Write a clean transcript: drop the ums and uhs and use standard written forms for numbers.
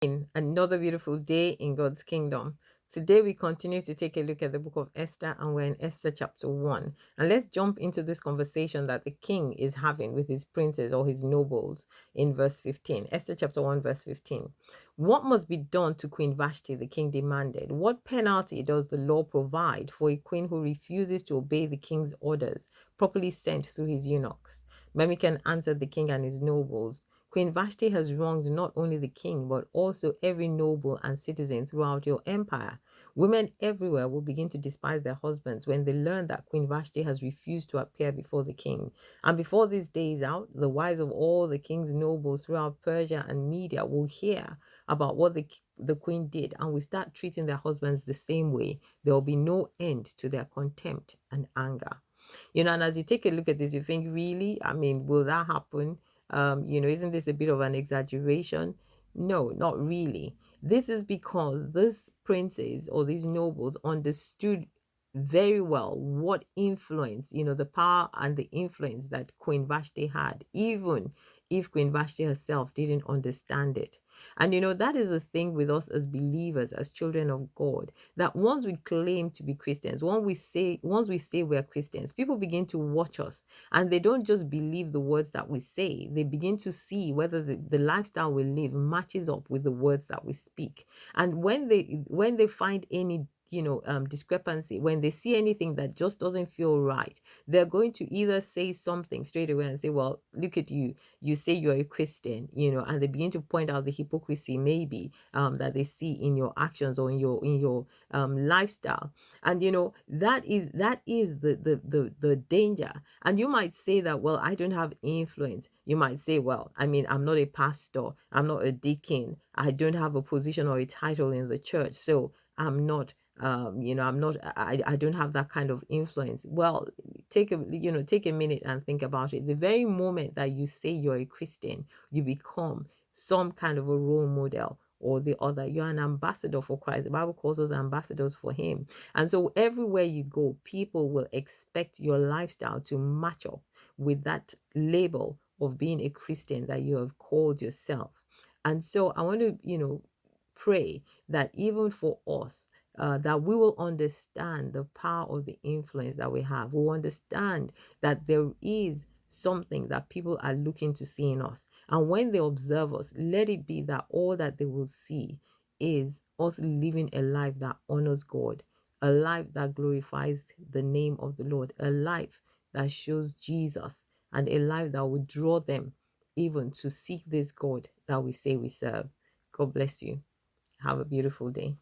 In another beautiful day in God's kingdom. Today we continue to take a look at the book of Esther, and we're in Esther chapter 1. And let's jump into this conversation that the king is having with his princes or his nobles in verse 15. Esther chapter 1 verse 15. What must be done to Queen Vashti, the king demanded? What penalty does the law provide for a queen who refuses to obey the king's orders properly sent through his eunuchs? Memucan answered the king and his nobles, Queen Vashti has wronged not only the king, but also every noble and citizen throughout your empire. Women everywhere will begin to despise their husbands when they learn that Queen Vashti has refused to appear before the king. And before this day is out, the wives of all the king's nobles throughout Persia and Media will hear about what the queen did and will start treating their husbands the same way. There will be no end to their contempt and anger. And as you take a look at this, you think, really? I mean, will that happen? Isn't this a bit of an exaggeration? No, not really. This is because these princes or these nobles understood very well what influence, the power and the influence that Queen Vashti had, even if Queen Vashti herself didn't understand it. And that is the thing with us as believers, as children of God, that once we claim to be Christians, once we say we're Christians, people begin to watch us, and they don't just believe the words that we say. They begin to see whether the lifestyle we live matches up with the words that we speak. And when they find any discrepancy, when they see anything that just doesn't feel right, they're going to either say something straight away and say, well, look at you say you're a Christian, and they begin to point out the hypocrisy maybe that they see in your actions or in your lifestyle. And that is the danger. And you might say that, well, I don't have influence. You might say, well, I mean, I'm not a pastor, I'm not a deacon, I don't have a position or a title in the church, so I don't have that kind of influence. Well, take a minute and think about it. The very moment that you say you're a Christian, you become some kind of a role model or the other. You're an ambassador for Christ. The Bible calls us ambassadors for him. And so everywhere you go, people will expect your lifestyle to match up with that label of being a Christian that you have called yourself. And so I want to, pray that even for us, that we will understand the power of the influence that we have. We will understand that there is something that people are looking to see in us. And when they observe us, let it be that all that they will see is us living a life that honors God, a life that glorifies the name of the Lord, a life that shows Jesus, and a life that will draw them even to seek this God that we say we serve. God bless you. Have a beautiful day.